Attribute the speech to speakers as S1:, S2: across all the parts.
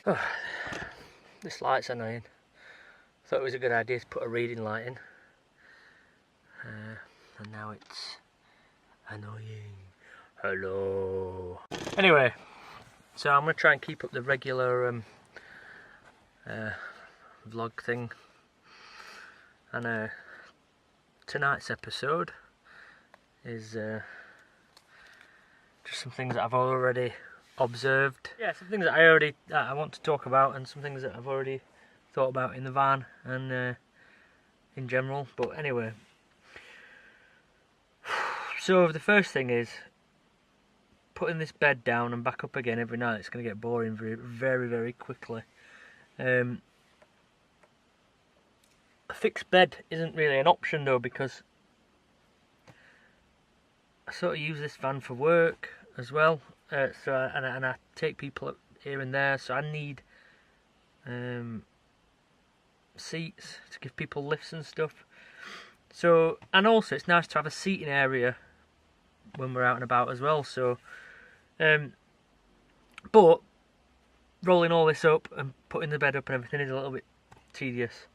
S1: Oh, this light's annoying. Thought it was a good idea to put a reading light in. And now it's annoying. Hello. Anyway, so I'm going to try and keep up the regular vlog thing. And tonight's episode is just some things that I've already observed. Yeah, some things that I want to talk about, and some things that I've already thought about in the van and in general. But anyway, so the first thing is putting this bed down and back up again every night. It's going to get boring very, very quickly. A fixed bed isn't really an option though, because I sort of use this van for work as well. And I take people up here and there, so I need seats to give people lifts and stuff. So, and also it's nice to have a seating area when we're out and about as well. So, but rolling all this up and putting the bed up and everything is a little bit tedious.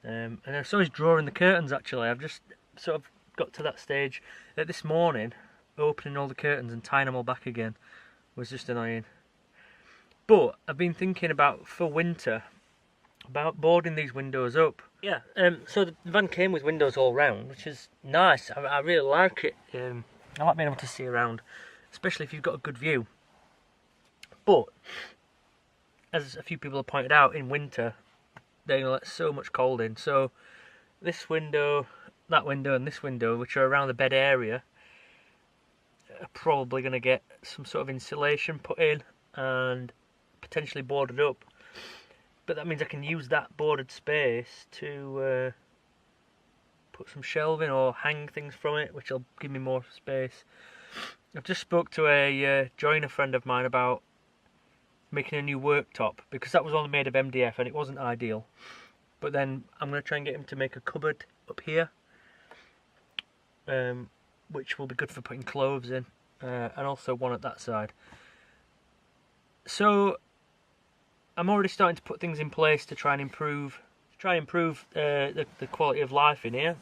S1: And so is drawing the curtains. Actually, I've just sort of got to that stage that this morning opening all the curtains and tying them all back again was just annoying. But I've been thinking about, for winter, about boarding these windows up. Yeah, so the van came with windows all round, which is nice. I really like it. I like being able to see around, especially if you've got a good view. But, as a few people have pointed out, in winter, they're going to let so much cold in. So, this window, that window and this window, which are around the bed area, are probably going to get some sort of insulation put in and potentially boarded up. But that means I can use that boarded space to put some shelving or hang things from it, which will give me more space. I've just spoke to a joiner friend of mine about making a new worktop, because that was only made of MDF and it wasn't ideal. But then I'm going to try and get him to make a cupboard up here, which will be good for putting clothes in, and also one at that side. So I'm already starting to put things in place to try and improve the quality of life in here.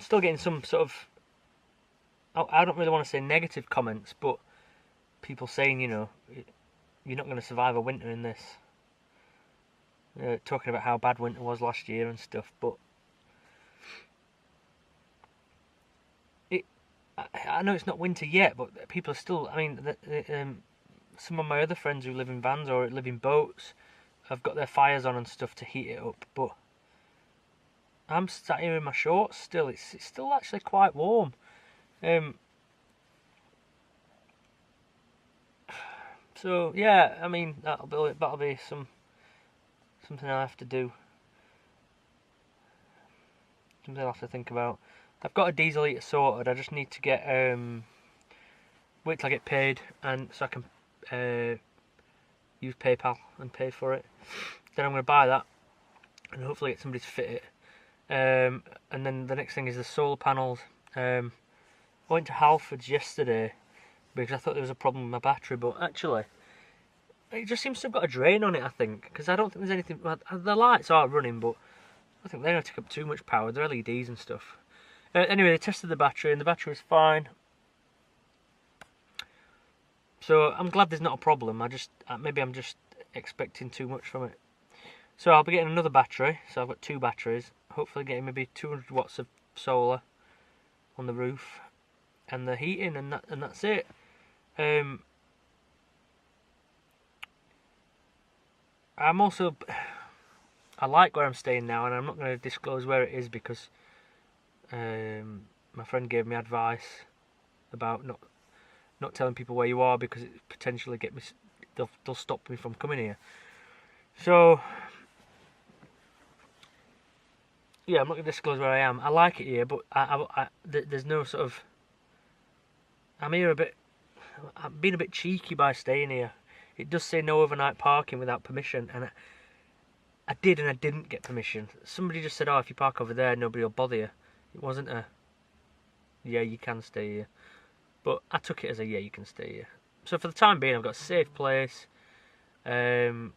S1: Still getting some sort of, I don't really want to say negative comments, but people saying, you know, you're not going to survive a winter in this. Talking about how bad winter was last year and stuff, but I know it's not winter yet, but people are still, I mean, some of my other friends who live in vans or live in boats have got their fires on and stuff to heat it up, but I'm sat here in my shorts still. It's still actually quite warm. So yeah, I mean, that'll be something I'll have to do. Something I'll have to think about. I've got a diesel heater sorted. I just need to get wait till I get paid, and so I can use PayPal and pay for it. Then I'm going to buy that and hopefully get somebody to fit it. And then the next thing is the solar panels. I went to Halfords yesterday because I thought there was a problem with my battery, but actually it just seems to have got a drain on it, I think, because I don't think there's anything. Well, the lights are running, but I think they're going to take up too much power. They're LEDs and stuff. Anyway, they tested the battery and the battery was fine. So I'm glad there's not a problem. Maybe I'm just expecting too much from it. So I'll be getting another battery. So I've got two batteries. Hopefully getting maybe 200 watts of solar on the roof and the heating, and that's it. I like where I'm staying now, and I'm not going to disclose where it is because my friend gave me advice about not telling people where you are, because it potentially they'll stop me from coming here. So yeah, I'm not going to disclose where I am. I like it here, but there's no sort of. I'm here I'm being a bit cheeky by staying here. It does say no overnight parking without permission, and I did and I didn't get permission. Somebody just said, "Oh, if you park over there, nobody will bother you." It wasn't yeah, you can stay here. But I took it as a yeah, you can stay here. So for the time being, I've got a safe place during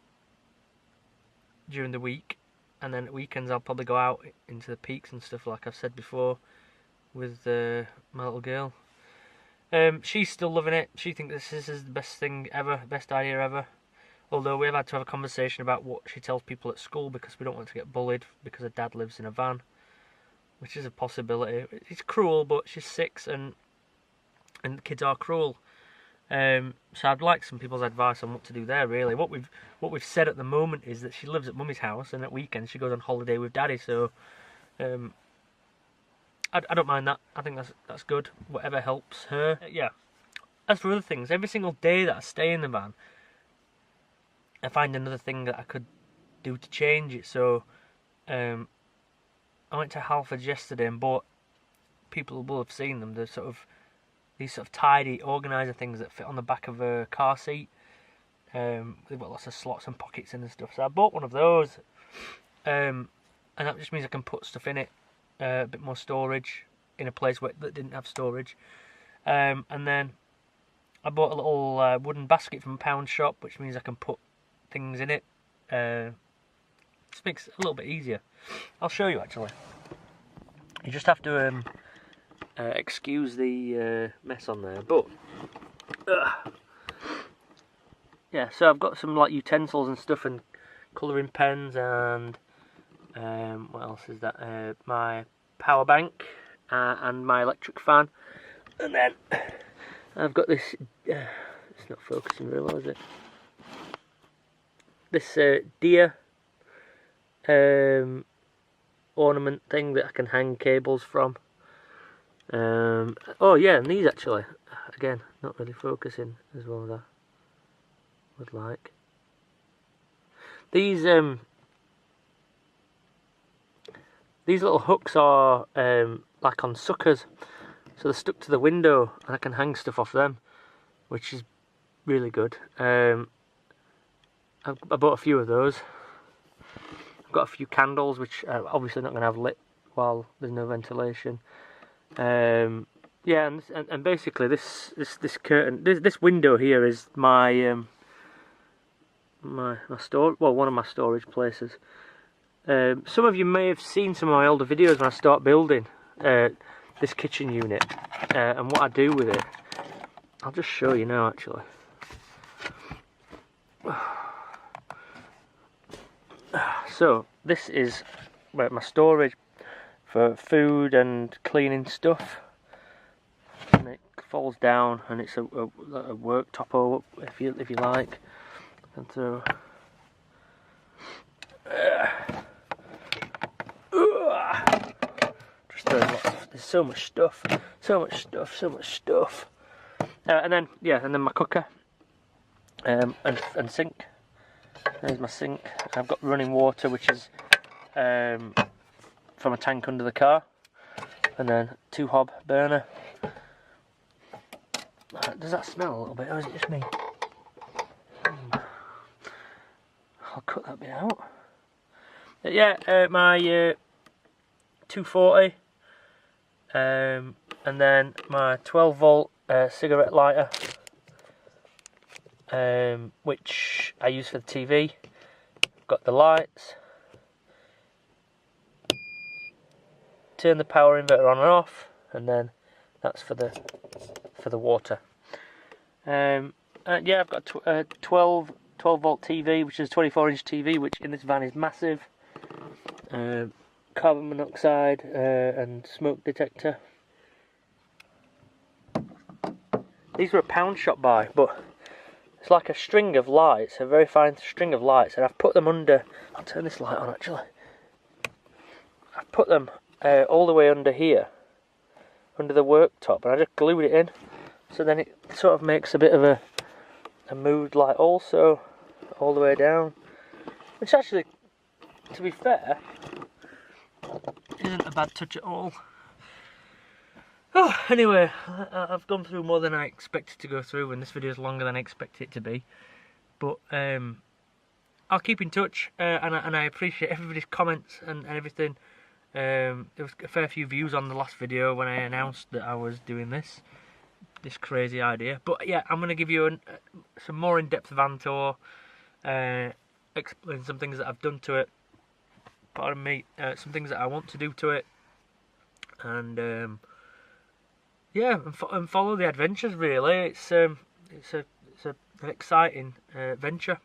S1: the week, and then at weekends I'll probably go out into the peaks and stuff like I've said before with my little girl. She's still loving it. She thinks this is the best thing ever, best idea ever. Although we've had to have a conversation about what she tells people at school because we don't want to get bullied because her dad lives in a van, which is a possibility. It's cruel, but she's 6 and kids are cruel. So I'd like some people's advice on what to do there. Really, what we've said at the moment is that she lives at Mummy's house, and at weekends she goes on holiday with Daddy. So I don't mind that. I think that's good. Whatever helps her. Yeah. As for other things, every single day that I stay in the van, I find another thing that I could do to change it. So I went to Halfords yesterday and bought. People will have seen them. These sort of tidy organizer things that fit on the back of a car seat. They've got lots of slots and pockets in and stuff. So I bought one of those, and that just means I can put stuff in it, a bit more storage in a place that didn't have storage. And then I bought a little wooden basket from a pound shop, which means I can put things in it. Just makes it a little bit easier. I'll show you actually. You just have to excuse the mess on there, but yeah. So I've got some like utensils and stuff and colouring pens and what else is that? My power bank and my electric fan, and then I've got this. It's not focusing very well, is it? This deer ornament thing that I can hang cables from. Oh yeah, and these actually, again, not really focusing as well as I would like. These little hooks are like on suckers, so they're stuck to the window, and I can hang stuff off them, which is really good. I bought a few of those. I've got a few candles, which I'm obviously not going to have lit while there's no ventilation. Yeah, and basically this curtain, this window here is my my one of my storage places. Some of you may have seen some of my older videos when I start building this kitchen unit and what I do with it. I'll just show you now actually. So this is my storage for food and cleaning stuff, and it falls down, and it's a worktop, or if you like, and so just there's so much stuff, and then my cooker and sink. There's my sink. I've got running water, which is from a tank under the car, and then 2-hob burner. Does that smell a little bit, or is it just me? I'll cut that bit out. Yeah, my 240, and then my 12-volt cigarette lighter, which I use for the TV. Got the lights. Turn the power inverter on and off, and then that's for the water. Yeah, I've got a 12-volt TV, which is a 24-inch TV, which in this van is massive. Carbon monoxide and smoke detector. These were a pound shop buy, but it's like a string of lights, a very fine string of lights, and I've put them under. I'll turn this light on actually. I've put them all the way under here, under the worktop, and I just glued it in, so then it sort of makes a bit of a mood light also, all the way down, which actually, to be fair, isn't a bad touch at all. Oh, anyway, I've gone through more than I expected to go through, and this video is longer than I expected it to be, but I'll keep in touch, and I appreciate everybody's comments and everything. There was a fair few views on the last video when I announced that I was doing this. this crazy idea. But yeah, I'm going to give you some more in-depth van tour, explain some things that I've done to it, pardon me, some things that I want to do to it, and yeah, and follow the adventures. Really, it's an exciting venture.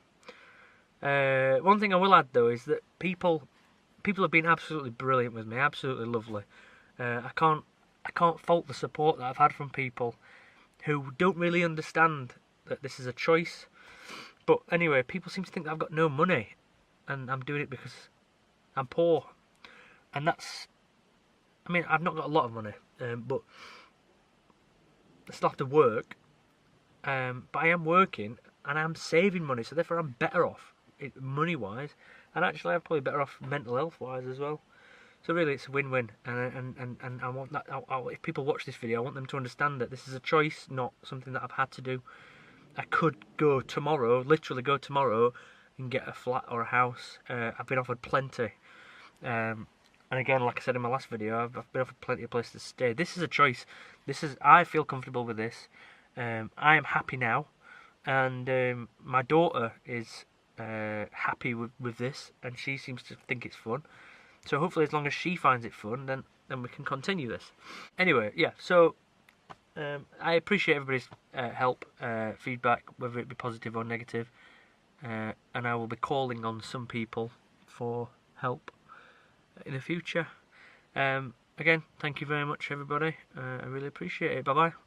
S1: One thing I will add though is that people have been absolutely brilliant with me, absolutely lovely. I can't fault the support that I've had from people who don't really understand that this is a choice. But anyway, people seem to think that I've got no money, and I'm doing it because I'm poor, and that's. I mean, I've not got a lot of money, but I still have to work. But I am working, and I'm saving money, so therefore I'm better off money-wise, and actually I'm probably better off mental health-wise as well. So really, it's a win-win, and I want that. If people watch this video, I want them to understand that this is a choice, not something that I've had to do. I could go tomorrow, literally go tomorrow, and get a flat or a house. I've been offered plenty, and again, like I said in my last video, I've been offered plenty of places to stay. This is a choice. I feel comfortable with this. I am happy now, and my daughter is happy with this, and she seems to think it's fun. So hopefully, as long as she finds it fun, then we can continue this. Anyway, yeah. So I appreciate everybody's help, feedback, whether it be positive or negative, and I will be calling on some people for help in the future. Again, thank you very much, everybody. I really appreciate it. Bye bye.